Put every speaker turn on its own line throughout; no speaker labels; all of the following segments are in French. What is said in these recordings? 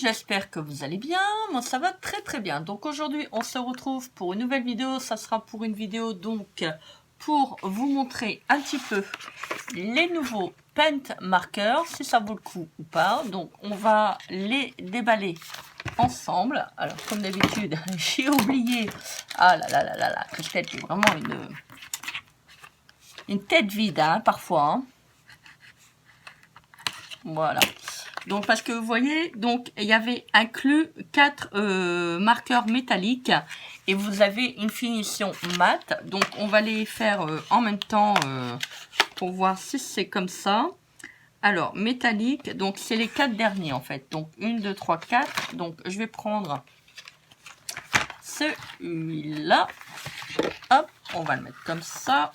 j'espère que vous allez bien. Moi ça va très très bien. Donc aujourd'hui on se retrouve pour une nouvelle vidéo. Ça sera pour une vidéo donc pour vous montrer un petit peu les nouveaux paint markers, si ça vaut le coup ou pas. Donc on va les déballer ensemble. Alors comme d'habitude j'ai oublié. Ah là là là là là, Christelle est vraiment une tête vide hein, parfois. Hein. Voilà. Donc parce que vous voyez, donc il y avait inclus 4 marqueurs métalliques et vous avez une finition mat. Donc on va les faire en même temps pour voir si c'est comme ça. Alors métallique, donc c'est les 4 derniers en fait. Donc 1, 2, 3, 4. Donc je vais prendre celui-là. Hop, on va le mettre comme ça.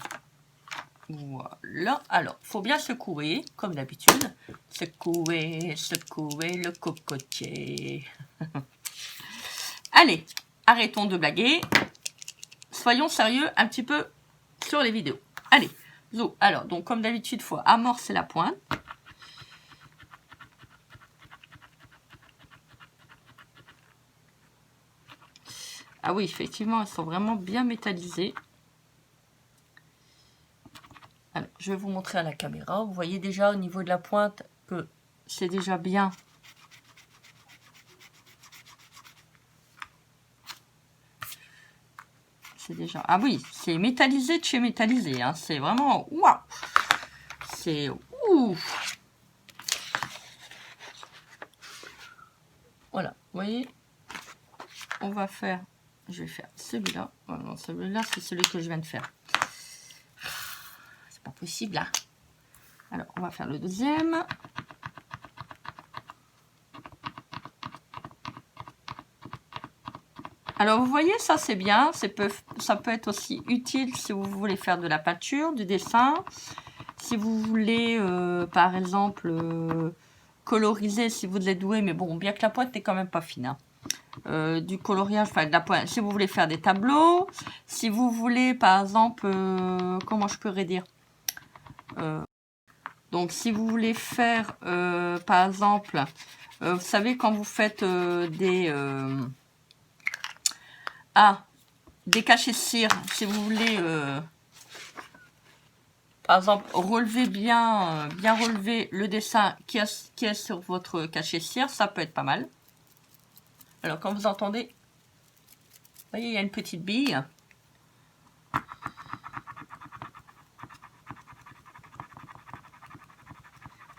Voilà, alors, faut bien secouer, comme d'habitude. Secouer, secouer le cocotier. Allez, arrêtons de blaguer. Soyons sérieux un petit peu sur les vidéos. Allez, zo. Alors, donc comme d'habitude, il faut amorcer la pointe. Ah oui, effectivement, elles sont vraiment bien métallisées. Alors, je vais vous montrer à la caméra. Vous voyez déjà au niveau de la pointe que c'est déjà bien. C'est déjà... Ah oui, c'est métallisé de chez métallisé. Hein. C'est vraiment... Waouh. C'est... Ouf. Voilà, vous voyez. On va faire... Je vais faire celui-là. Non, celui-là, c'est celui que je viens de faire. C'est pas possible, là. Alors, on va faire le deuxième. Alors, vous voyez, ça, c'est bien. Ça peut être aussi utile si vous voulez faire de la peinture, du dessin. Si vous voulez, par exemple, coloriser, si vous êtes doué. Mais bon, bien que la pointe n'est quand même pas fine. Hein. Du coloriage, enfin de la pointe. Si vous voulez faire des tableaux, si vous voulez, par exemple, comment je pourrais dire donc, si vous voulez faire, par exemple, vous savez, quand vous faites des cachets-cire, si vous voulez, par exemple, relever bien relever le dessin qui est sur votre cachet-cire, ça peut être pas mal. Alors, quand vous entendez, vous voyez, il y a une petite bille.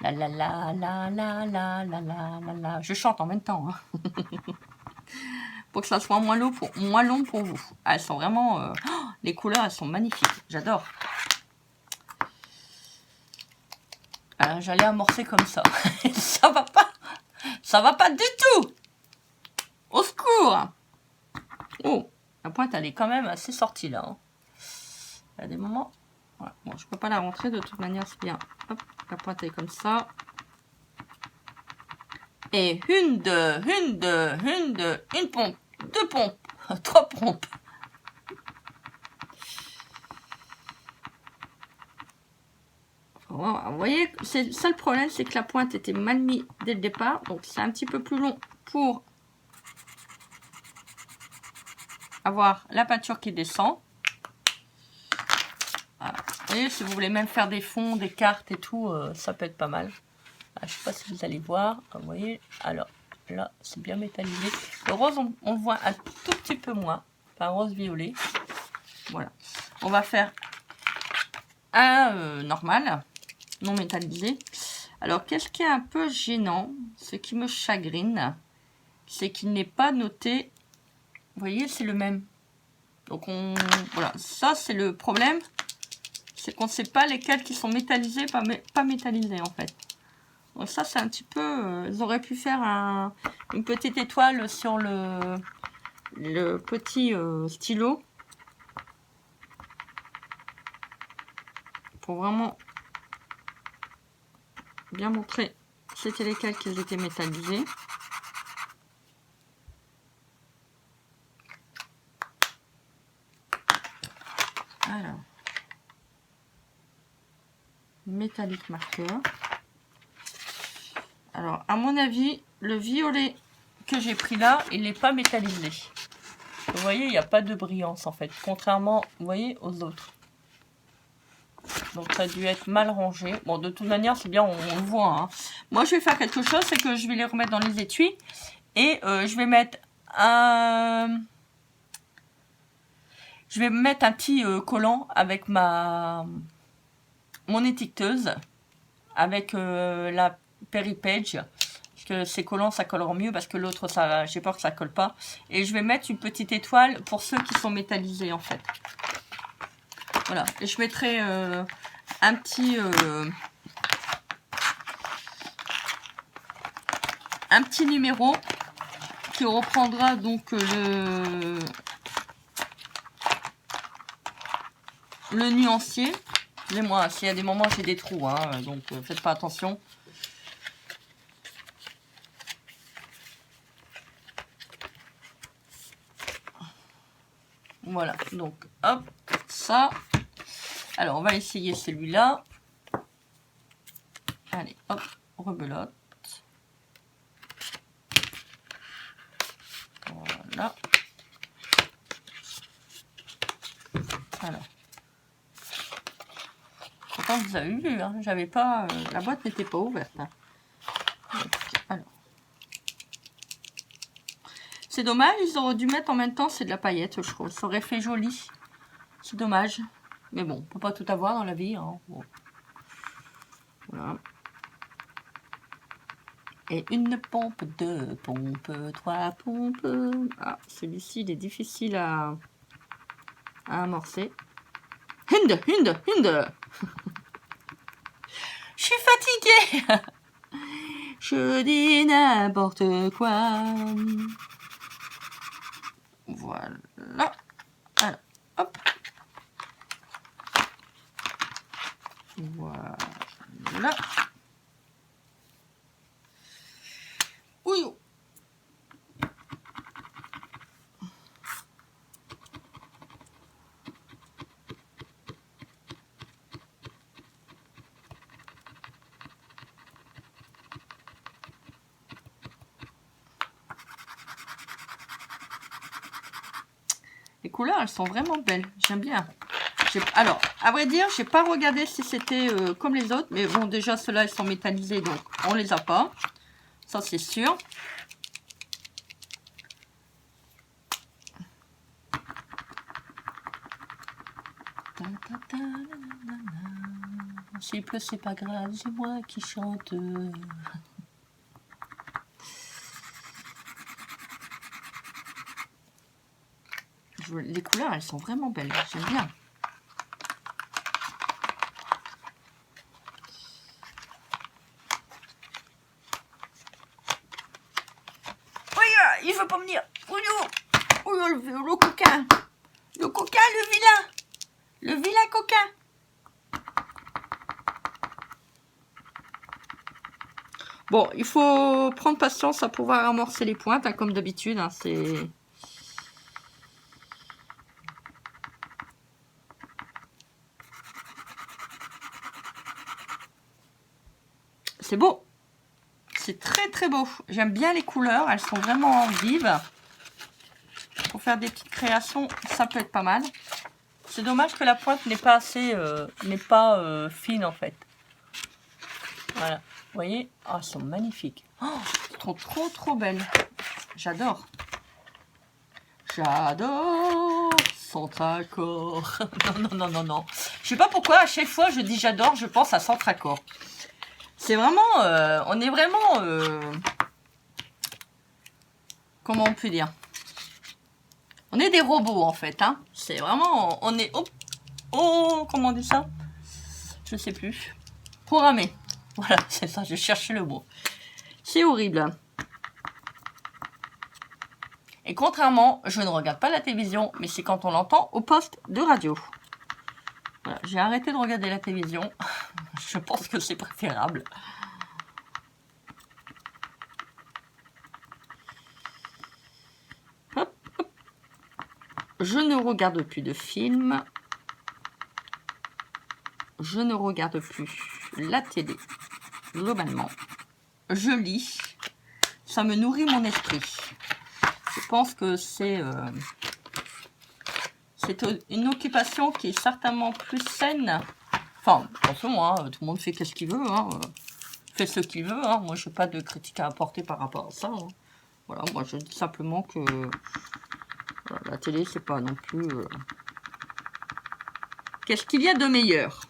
La la la la la la la la la. Je chante en même temps. Hein. Pour que ça soit moins long pour vous. Ah, elles sont vraiment... les couleurs, elles sont magnifiques. J'adore. J'allais amorcer comme ça. Ça va pas. Ça va pas du tout. Au secours. Oh, la pointe, elle est quand même assez sortie là. Hein. Il y a des moments... Voilà. Bon, je peux pas la rentrer de toute manière, c'est bien. Hop, la pointe est comme ça. Et une pompe, 2 pompes, 3 pompes. Vous voyez, c'est ça le problème, c'est que la pointe était mal mise dès le départ. Donc c'est un petit peu plus long pour avoir la peinture qui descend. Voilà. Vous voyez, si vous voulez même faire des fonds, des cartes et tout, ça peut être pas mal. Je ne sais pas si vous allez voir. Vous voyez, alors là, c'est bien métallisé. Le rose, on le voit un tout petit peu moins. Enfin, rose violet. Voilà. On va faire un normal, non métallisé. Alors, qu'est-ce qui est un peu gênant, ce qui me chagrine, c'est qu'il n'est pas noté. Vous voyez, c'est le même. Donc, voilà, ça, c'est le problème. C'est qu'on ne sait pas lesquels qui sont métallisés, pas métallisés, en fait. Donc ça, c'est un petit peu... ils auraient pu faire une petite étoile sur le petit stylo. Pour vraiment bien montrer c'était lesquels qui étaient métallisés. Alors, métallique marqueur. Alors, à mon avis, le violet que j'ai pris là, il n'est pas métallisé. Vous voyez, il n'y a pas de brillance en fait, contrairement, vous voyez, aux autres. Donc ça a dû être mal rangé. Bon, de toute manière, c'est bien, on le voit. Hein. Moi, je vais faire quelque chose, c'est que je vais les remettre dans les étuis. Et je vais mettre un... Je vais mettre un petit collant avec mon étiqueteuse. Avec la Peripage. Parce que ces collants, ça colleront mieux. Parce que l'autre, j'ai peur que ça colle pas. Et je vais mettre une petite étoile pour ceux qui sont métallisés, en fait. Voilà, et je mettrai un petit numéro qui reprendra donc le nuancier. Excusez-moi, s'il y a des moments j'ai des trous, hein, donc faites pas attention. Voilà, donc hop, ça. Alors, on va essayer celui-là. Allez, hop, rebelote. Voilà. Alors. Pourtant, vous avez vu, hein, j'avais pas... la boîte n'était pas ouverte. Hein. Donc, alors. C'est dommage, ils auraient dû mettre en même temps, c'est de la paillette, je trouve. Ça aurait fait joli. C'est dommage. Mais bon, on peut pas tout avoir dans la vie. Hein. Bon. Voilà. Et une pompe, deux pompes, trois pompes. Ah, celui-ci, il est difficile à amorcer. Hinde. Je suis fatiguée. Je dis n'importe quoi. Voilà. Alors, hop. Voilà. Oui. Les couleurs, elles sont vraiment belles. J'aime bien. Alors, à vrai dire, j'ai pas regardé si c'était comme les autres. Mais bon, déjà, ceux-là, ils sont métallisés. Donc, on les a pas. Ça, c'est sûr. S'il pleut, c'est pas grave. C'est moi qui chante. Les couleurs, elles sont vraiment belles. J'aime bien. Il veut pas venir. Le coquin. Le coquin, le vilain. Le vilain coquin. Bon, il faut prendre patience à pouvoir amorcer les pointes, hein, comme d'habitude. Hein, c'est beau. C'est très très beau. J'aime bien les couleurs. Elles sont vraiment vives. Pour faire des petites créations, ça peut être pas mal. C'est dommage que la pointe n'est pas assez, fine en fait. Voilà. Vous voyez, oh, elles sont magnifiques. Oh, trop belles. J'adore. J'adore Centracor. Non. Je sais pas pourquoi à chaque fois je dis j'adore, je pense à Centracor. C'est vraiment, on est vraiment, comment on peut dire? On est des robots en fait, hein. C'est vraiment, on est, comment on dit ça? Je sais plus. Programmé. Voilà, c'est ça, je cherchais le mot. C'est horrible. Et contrairement, je ne regarde pas la télévision, mais c'est quand on l'entend au poste de radio. Voilà, j'ai arrêté de regarder la télévision. Je pense que c'est préférable. Hop, hop. Je ne regarde plus de films. Je ne regarde plus la télé, globalement. Je lis. Ça me nourrit mon esprit. pense que c'est une occupation qui est certainement plus saine. Enfin, attention, hein, tout le monde fait ce qu'il veut, hein, fait ce qu'il veut. Hein. Moi, je n'ai pas de critique à apporter par rapport à ça. Hein. Voilà, moi, je dis simplement que voilà, la télé, c'est pas non plus... Qu'est-ce qu'il y a de meilleur?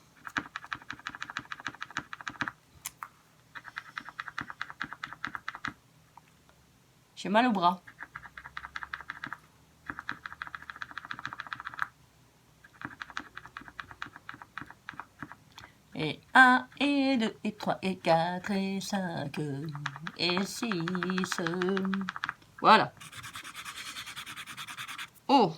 J'ai mal au bras. Et 1, et 2, et 3, et 4, et 5, et 6. Voilà. Oh,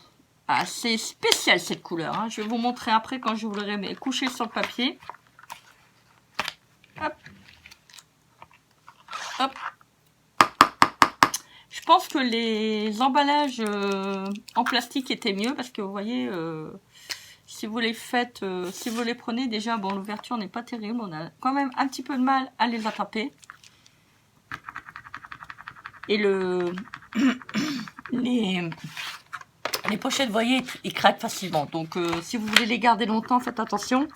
ah, c'est spécial cette couleur. Hein. Je vais vous montrer après quand je vous l'aurai couché sur le papier. Hop. Hop. Je pense que les emballages en plastique étaient mieux parce que vous voyez... si vous les faites, si vous les prenez, déjà, bon, l'ouverture n'est pas terrible. On a quand même un petit peu de mal à les attraper. Et les pochettes, vous voyez, ils craquent facilement. Donc, si vous voulez les garder longtemps, faites attention.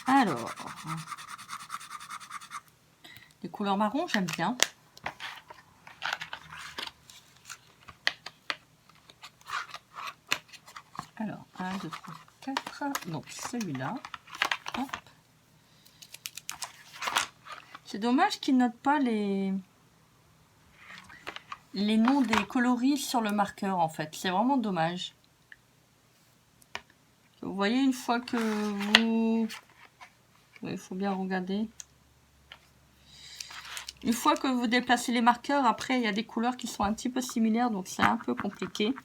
Alors, les couleurs marron, j'aime bien. Alors, 1, 2, 3, 4. Donc, celui-là. C'est dommage qu'ils notent pas les noms des coloris sur le marqueur, en fait. C'est vraiment dommage. Vous voyez, une fois que vous... Oui, il faut bien regarder. Une fois que vous déplacez les marqueurs, après, il y a des couleurs qui sont un petit peu similaires, donc c'est un peu compliqué.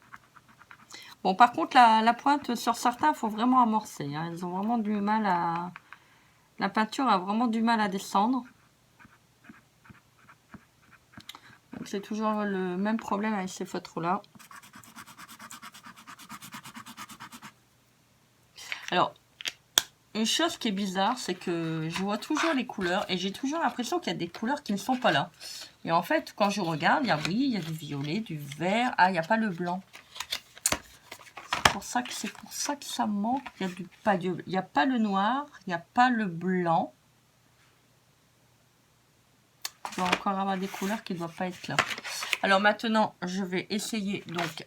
Bon, par contre, la pointe, sur certains, il faut vraiment amorcer. Hein. Ils ont vraiment du mal à... La peinture a vraiment du mal à descendre. Donc, c'est toujours le même problème avec ces photos-là. Alors, une chose qui est bizarre, c'est que je vois toujours les couleurs et j'ai toujours l'impression qu'il y a des couleurs qui ne sont pas là. Et en fait, quand je regarde, oui, il y a du violet, du vert. Ah, il n'y a pas le blanc. C'est pour ça que ça manque. Il n'y a pas le noir, il n'y a pas le blanc. Il doit encore avoir des couleurs qui ne doivent pas être là. Alors maintenant, je vais essayer donc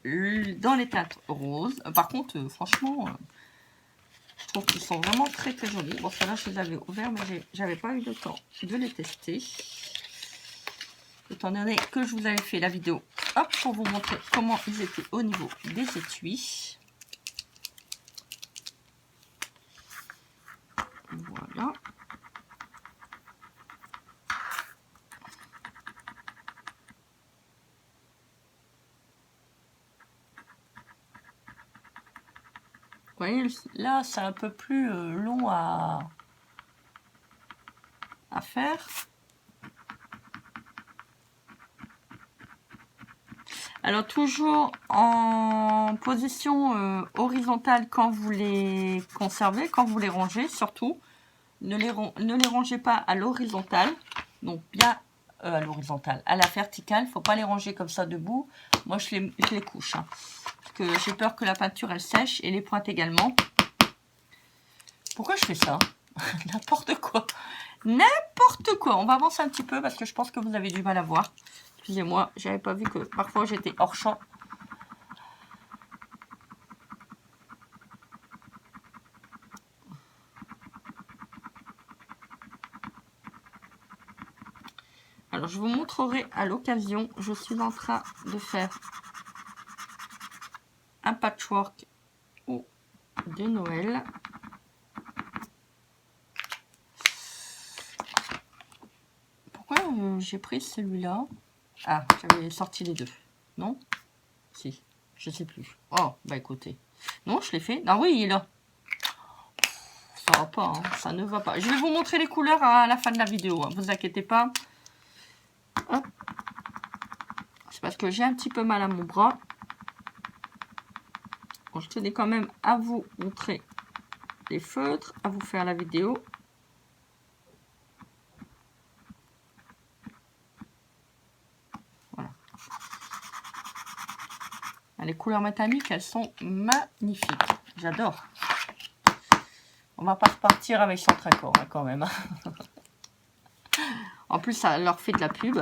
dans les teintes roses. Par contre, franchement, je trouve qu'ils sont vraiment très très jolis. Bon, ceux-là, je les avais ouverts, mais j'avais pas eu le temps de les tester. Étant donné que je vous avais fait la vidéo, hop, pour vous montrer comment ils étaient au niveau des étuis. Voilà. Vous voyez, là, c'est un peu plus long à faire. Alors, toujours en position horizontale quand vous les conservez, quand vous les rangez, surtout. Ne les rangez pas à l'horizontale. Donc, bien à l'horizontale, à la verticale. Il ne faut pas les ranger comme ça debout. Moi, je les couche. Hein, parce que j'ai peur que la peinture, elle sèche et les pointes également. Pourquoi je fais ça? N'importe quoi. N'importe quoi. On va avancer un petit peu parce que je pense que vous avez du mal à voir. Excusez-moi, j'avais pas vu que parfois j'étais hors champ. Alors, je vous montrerai à l'occasion. Je suis en train de faire un patchwork de Noël. Pourquoi j'ai pris celui-là? Ah, j'avais sorti les deux. Non? Si, je sais plus. Oh, bah écoutez. Non, je l'ai fait. Ah oui, il est là. Ça va pas, hein. Ça ne va pas. Je vais vous montrer les couleurs à la fin de la vidéo. Hein. Vous inquiétez pas. C'est parce que j'ai un petit peu mal à mon bras. Bon, je tenais quand même à vous montrer des feutres à vous faire la vidéo. Voilà. Les couleurs métalliques, elles sont magnifiques. J'adore. On va pas repartir avec son accord hein, quand même. En plus, ça leur fait de la pub.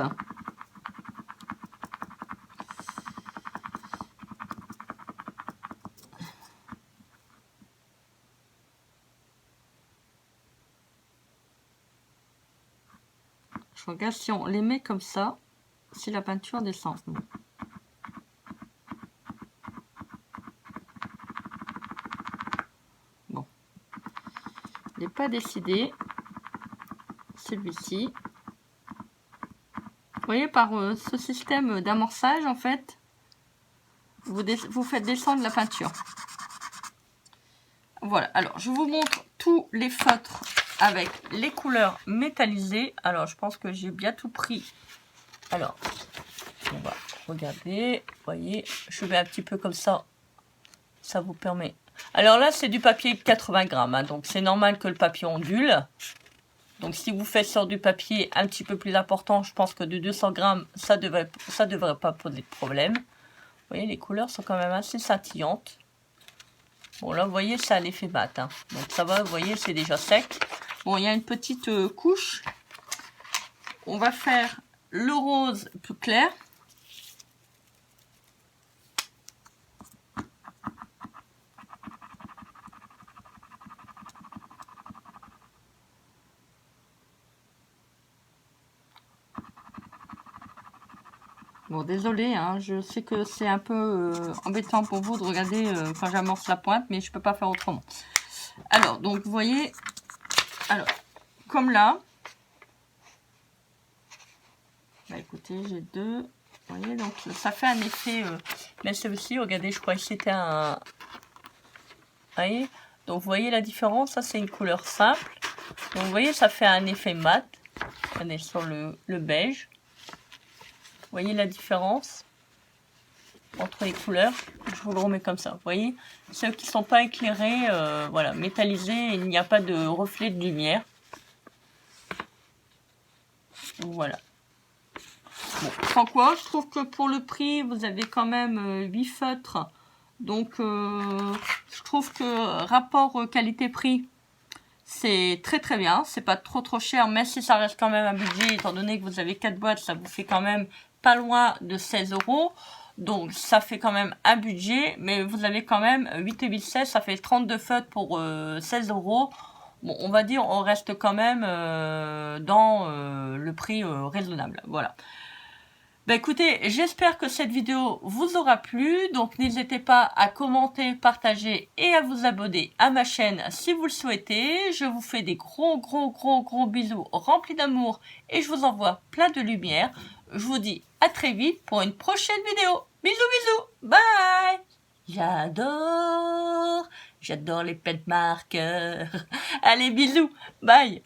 Je regarde si on les met comme ça, si la peinture descend. Bon. Il n'est pas décidé. Celui-ci. Vous voyez, par ce système d'amorçage, en fait, vous faites descendre la peinture. Voilà, alors je vous montre tous les feutres avec les couleurs métallisées. Alors, je pense que j'ai bien tout pris. Alors, on va regarder. Vous voyez, je vais un petit peu comme ça. Ça vous permet. Alors là, c'est du papier 80 grammes. Hein, donc, c'est normal que le papier ondule. Donc, si vous faites sur du papier un petit peu plus important, je pense que de 200 grammes, ça devrait pas poser de problème. Vous voyez, les couleurs sont quand même assez scintillantes. Bon, là, vous voyez, ça a l'effet mat. Hein. Donc, ça va, vous voyez, c'est déjà sec. Bon, il y a une petite couche. On va faire le rose plus clair. Bon, désolé, hein, je sais que c'est un peu embêtant pour vous de regarder quand j'amorce la pointe, mais je peux pas faire autrement. Alors, donc, vous voyez, alors, comme là, bah, écoutez, j'ai deux, vous voyez, donc ça fait un effet, mais celui-ci, regardez, je crois que c'était un, vous voyez, donc vous voyez la différence, ça c'est une couleur simple, donc vous voyez, ça fait un effet mat, regardez, sur le beige. Vous voyez la différence entre les couleurs? Je vous le remets comme ça. Vous voyez, ceux qui ne sont pas éclairés, voilà, métallisés, il n'y a pas de reflet de lumière. Voilà. Bon, sans quoi, je trouve que pour le prix, vous avez quand même 8 feutres. Donc, je trouve que rapport qualité-prix, c'est très très bien. C'est pas trop cher, mais si ça reste quand même un budget, étant donné que vous avez 4 boîtes, ça vous fait quand même pas loin de 16 €. Donc, ça fait quand même un budget, mais vous avez quand même 8 et 8, 16, ça fait 32 feutres pour 16 €. Bon, on va dire, on reste quand même dans le prix raisonnable. Voilà. Bah écoutez, j'espère que cette vidéo vous aura plu. Donc, n'hésitez pas à commenter, partager et à vous abonner à ma chaîne si vous le souhaitez. Je vous fais des gros bisous remplis d'amour et je vous envoie plein de lumière. Je vous dis à très vite pour une prochaine vidéo. Bisous, bye. J'adore les pets marqueurs. Allez, bisous, bye.